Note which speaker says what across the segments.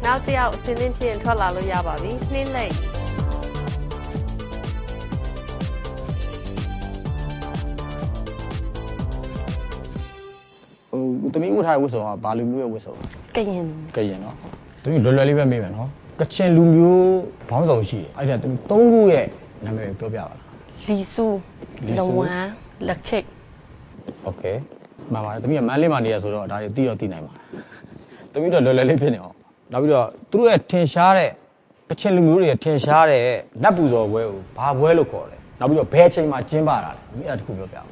Speaker 1: နောက်တစ်ယောက်အစင်းင်းဖြစ်ထွက်လာလို့ရပါပြီနှင်းလိုက်
Speaker 2: တမီးဝတ်ထားတဲ့ဝတ်စုံကဘာလူမျိုးရဲ့ဝတ်စုံ
Speaker 1: ကရင်
Speaker 2: နော်တမီးလွယ်လွယ်လေးပဲမေးမယ်နော်ကချင်လူမျိုးဘောင်းဆောင်ရှိတယ်အဲ့ဒါတမီး၃ခုရဲ့နာမည်ပြောပြပါလား
Speaker 1: လီဆူလုံဝမ်လက်ချစ်
Speaker 2: โอเคမှန်ပါတယ်တမီးကမန်းလေးမှာနေရဆိုတော့ဒါတွေသိတော့သိနိုင်ပါတယ်တမီးတော့လွယ်လွယ်လေးဖြစ်နေအောင်နောက်ပြီးတော့သူတို့ရဲ့ထင်ရှားတဲ့ကချင်လူမျိုးတွေရဲ့ထင်ရှားတဲ့နတ်ပူဇော်ပွဲကိုဘာပွဲလို့ခေါ်လဲနောက်ပြီးတော့ဘယ်အချိန်မှာကျင်းပတာလဲတမီးအဲ့ဒါတစ်ခုပြောပြပါ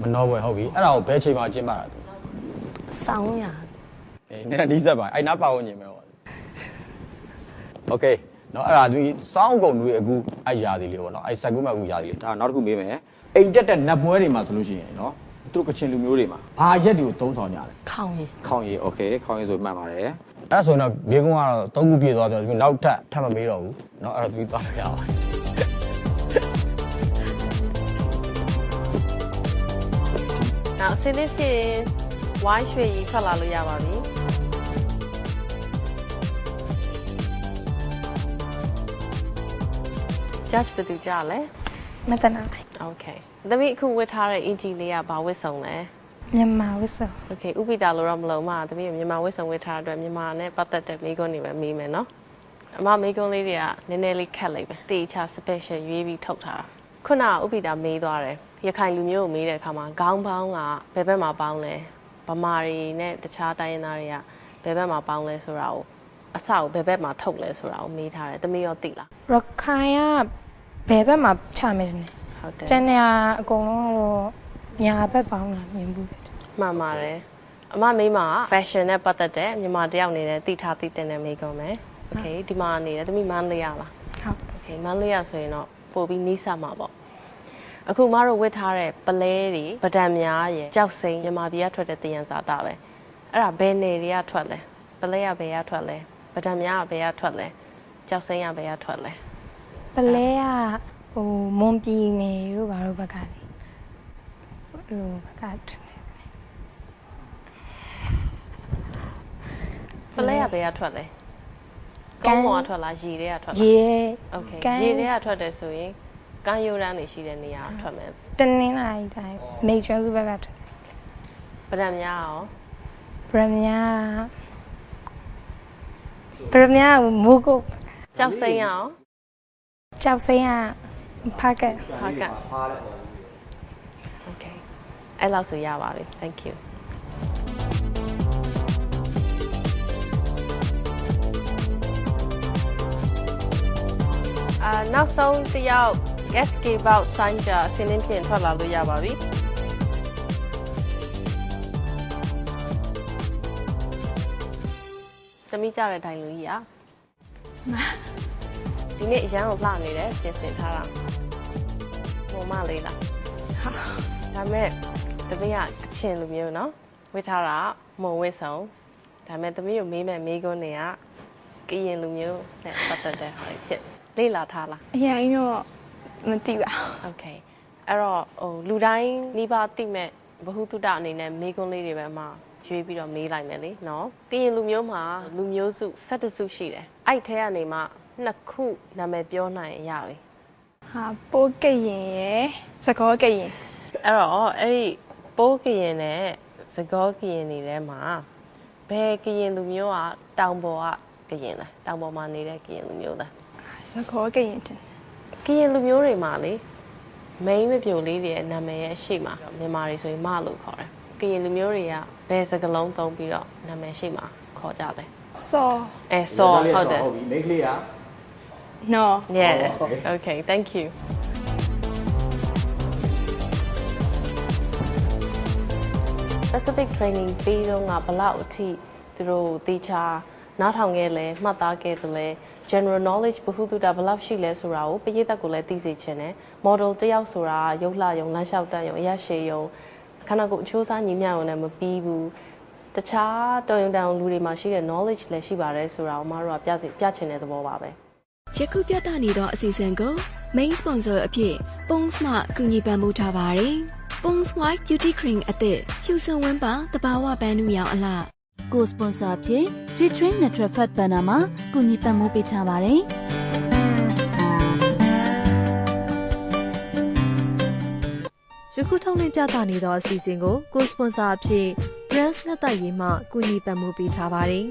Speaker 1: မနောပွဲ
Speaker 2: ဟုတ်ပြီအဲ့ဒါကိုဘယ်အချိန်မှာကျင်းပတာလဲ
Speaker 1: ဆောင်းရ
Speaker 2: အေးနည်းနည်းနီးစပ်ပါအဲ့နားပါဝင်နေမယ်ဟောโอเคเนาะအဲ့ဒါသူစောင်းကုန်တွေအခုအဲ့ຢာသေးလေးပေါ့เนาะအဲ့စက်ကူးမှအခုຢာသေးလေးဒါနောက်တစ်ခုမေးမယ်အိမ်တက်နတ်ပွဲတွေမှာဆိုလို့ရှိရင်เนาะသူတို့ကချင်လူမျိုးတွေမှာဘာရက်တွေကိုသုံးဆောင်ကြလဲ
Speaker 1: ခေါင်း
Speaker 2: ရည်โอเคခေါင်းရည်ဆိုမှတ်ပါတယ်အဲ့ဆိုတော့မြေကုန်းကတော့၃ခုပြည့်သွားတယ်ဒီနောက်ထပ်မမေးတော့ဘူးเนาะအဲ့တော့သူသွားပြရအောင်
Speaker 1: နောက်အစင်းလေးဖြစ်ဝိုင်းရွှေကြီးထွက်လာလို့ရပါပြီJudge ဘယ်သူကြားလဲ
Speaker 3: မတနာ
Speaker 1: โอเคသမီးအခုဝတ်ထားတဲ့အင်ဂျီလေးကဘာဝတ်စုံလဲ
Speaker 3: မြန်မာဝတ်စုံ
Speaker 1: โอเคဥပိတာလို့တော့မလုံးမသမီးမြန်မာဝတ်စုံဝတ်ထားတဲ့အတွက်မြန်မာနဲ့ပတ်သက်တဲ့မိကုန်းတွေပဲမေးမယ်နော်အမမိကုန်းလေးတွေကနည်းနည်းလေးခက်လိုက်ပဲတေချာ special ရွေးပြီးထုတ်ထားတာခုနဥပိတာမေးသွားတယ်ရခိုင်လူမျိုးကိုမေးတဲ့အခါမှာခေါင်းပေါင်းကဘယ်ဘက်မှာပေါင်းလဲဗမာတွေနဲ့တခြားတိုင်းရင်းသားတွေကဘယ်ဘက်မှာပေါင်းလဲဆိုတာကိုအစကိုဘယ်ဘက်မှာထုတ်လဲဆိုတာကိုမေးထားတယ်သမီးရောသိလား
Speaker 3: ရခိုင်ကဘယ်ဘက်မှာချမယ်လဲ
Speaker 1: ဟုတ်တယ်
Speaker 3: ကျန်နေအကုန်လုံးကတော့ညာဘက်ပေါင်းတာမြင်ဘူး
Speaker 1: မှန်ပါတယ်အမမိမက fashion နဲ့ပတ်သက်တဲ့မြန်မာတယောက်အနေနဲ့သိထားသိတဲ့မိကုန်းမယ်โอเคဒီမှာနေတယ်သမီးမန်းလေးရလား
Speaker 3: ဟုတ်
Speaker 1: โอเคမန်းလေးရဆိုရင်တော့ပို့ပြီးနီးစပ်မှာပေါ့အခုမတို့ဝတ်ထားတဲ့ပလဲတွေပဒံများရယ်ကြောက်စိမ်းမြန်မာပြည်ကထွက်တဲ့တယံဇာတာပဲအဲ့ဒါဘယ်နယ်တွေကထွက်လဲပလဲကဘယ်ကထွက်လဲပဒံများကဘယ်ကထွက်လဲကြောက်စိမ်းကဘယ်ကထွက်လဲ
Speaker 3: ပလဲကမွန်ပြည်နယ်တို့ဘာလို့ဘက်ကလေဘက်က
Speaker 1: ပလဲကဘယ်ကထွက်လဲကောင်းပေါ်ကထွက်လားရေတွေကထွက်လား
Speaker 3: ရေ
Speaker 1: โอเคရေတွေကထွက်တယ်ဆိုရင်ကမ်းရိုးတန်းနေရှိတဲ့နေရာထွက်မယ်
Speaker 3: တနင်္လာရီတိုင်းမိတ်ချွန်းစုဘက်ကထွက်
Speaker 1: ပဒံများရော
Speaker 3: ပရမညာမူကို
Speaker 1: ကြောက်စိမ်းရော
Speaker 3: ကြောက်စိမ်းကဖားက
Speaker 1: โอเคအဲ့လောက်ဆိုရပါပြီ thank you နောက်ဆုံးတစ်ယောက် escape out sign ကြဆင်းနှင်းဖြင့်ထွက်လာလို့ရပါပြီသမီးကြတဲ့တိုင်လူကြီးอ่ะဒီနေ့အရန်ကိုလှနေတယ်ပြင်ဆင်ထားတာပုံမလေးလားဒါမဲ့သမီးကအချင်လူမျိုးเนาะဝတ်ထားတာမုံဝတ်ဆောင်ဒါမဲ့သမီးကိုမေးမဲ့မေးခွန်းတွေကကရင်လူမျိုးနဲ့ပတ်သက်တဲ့ဟာတွေဖြစ်လေ့လာထားလား
Speaker 3: အရင်တော့မသိပါဘူး
Speaker 1: โอเคအဲ့တော့လူတိုင်းနှိပါသိမဲ့ဘ ഹു တုတအနေနဲ့မေးခွန်းလေးတွေပဲမှာရွေးပြီးတော့မေးလိုက်မယ်လေနော်ကရင်လူမျိုးမှာလူမျိုးစု17စုရှိတယ်အဲ့ထဲကနေမှ2ခုနာမည်ပြောနိုင်ရပြီ
Speaker 3: ဟာပိုးကရင်ရယ်စကောကရင်
Speaker 1: အဲ့တော့အဲ့ဒီပိုးကရင်နဲ့စကောကရင်တွေထဲမှာဘယ်ကရင်လူမျိုးကတောင်ပေါ်ကကရင်လဲတောင်ပေါ်မှာနေတဲ့ကရင်လူမျိုးလား
Speaker 3: စကောကရင်တင်
Speaker 1: ကရင်လူမျိုးတွေမှာလေမိန်းမပြိုလေးတွေရဲ့နာမည်ရဲ့ရှေ့မှာမြန်မာတွေဆိုရင်မလို့ခေါ်တယ်ကရင်လူမျိုးတွေကဘယ်စကားလုံးသုံးပြီးတော့နာမည်ရှေ့မှာခေါ်ကြလဲ
Speaker 3: စော
Speaker 1: စောဟုတ်တယ်
Speaker 2: ဟုတ်ပြီမိန်းကလေးက
Speaker 3: No.
Speaker 1: Yeah. Okay, thank you. Specific training ပြီးတော့ငါဘလောက်အထိသူတို့တေချာနားထောင်ခဲ့လဲမှတ်သားခဲ့တယ်လဲ general knowledge ဘ ഹു တုတဘလောက်ရှိလဲဆိုတာကိုပရိသတ်ကိုလည်းသိစေချင်တယ် model တယောက်ဆိုတာရုပ်လှယုံလမ်းလျှောက်တန်းယုံအရရှည်ယုံခန္ဓာကိုယ်အချိုးစားညီမျှယုံနဲ့မပြီးဘူးတခြားတော်ရုံတန်လူတွေမှာရှိတဲ့ knowledge လည်းရှိပါတယ်ဆိုတာကိုမတို့ကပြချင်တဲ့သဘောပါပဲ
Speaker 4: ယခုပြသနေသောအစီအစဉ်ကို main sponsor အဖြစ် Pons မှကူညီပံ့ပိုးထားပါတယ်။ Pons White Beauty Cream အသစ်ဖြူစင်ဝန်းပါတဘာဝပန်းနုရောင်အလှ
Speaker 5: ကိုစပွန်ဆာဖြစ် G-Train Natural Fat Banner မှာကူညီပံ့ပိုးပေးချပါတယ်
Speaker 6: ယခုထုတ်လွှင့်ပြသနေသောအစီအစဉ်ကိုကိုစပွန်ဆာအဖြစ် Brands နဲ့တိုက်ရေးမှကူညီပံ့ပိုးပေးထားပါတယ်။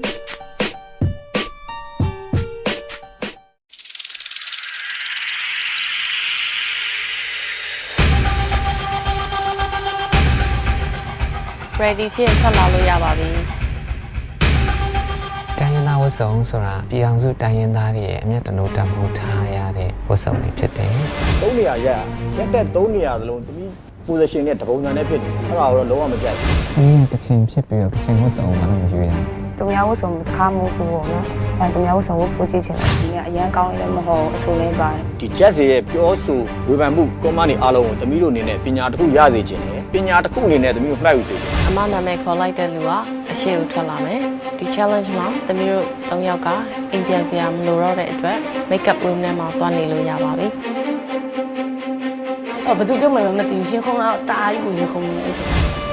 Speaker 1: ready ဖြစ်ထွက်လာလို့ရပါပြီ
Speaker 7: တိုင်းရင်းသားဝတ်စုံဆိုတာပြည်အောင်စုတိုင်းရင်းသားတွေရဲ့အမျက်တနိုးတန်ဖိုးထားရတဲ့ဝတ်စုံတွေဖြစ်တယ်
Speaker 2: 3နေရာရက်တဲ့3နေရာစလုံးသမီး position နဲ့တပုံစံနဲ့ဖြစ်တယ်အဲ့ဒါတော့လုံးဝမကြိုက်ဘူး
Speaker 7: ။ဒီကချင်ဖြစ်ပြီးတော့ကချင်ဝတ်စုံမှလည်းမရွေးရဘူး
Speaker 8: ။သူများဝတ်စုံတစ်ခါမဟုတ်ဘူးပေါ့နော်။အဲသူများဝတ်စုံကိုဖိုးကြည့်ချင်တယ်။ဒီကအရန်ကောင်းလည်းမဟုတ်အဆိုးလည်းပါတယ်
Speaker 2: ။ဒီ jazz ရဲ့ပြောဆိုဝေဖန်မှု comment တွေအားလုံးကိုသမီးတို့အနေနဲ့ပညာတစ်ခုရစေချင်တယ်။ပညာတစ်ခုအနေနဲ့သမီးတို့မှတ်ယူစေချင်တယ်
Speaker 1: ။အမနာမည်ခေါ်လိုက်တဲ့လူကအရှိကိုထွက်လာမယ်။ဒီ challenge မှာသမီးတို့3ယောက်ကအိမ်ပြန်စရာမလိုတော့တဲ့အတွက် makeup room ထဲမှာသွားနေလို့ရပါပြီ
Speaker 8: ။ဘယ်သူကမှမသိဘူးရှင်ခုံးတော့တားကြီးကိုရင်ခုံးနေအဲ့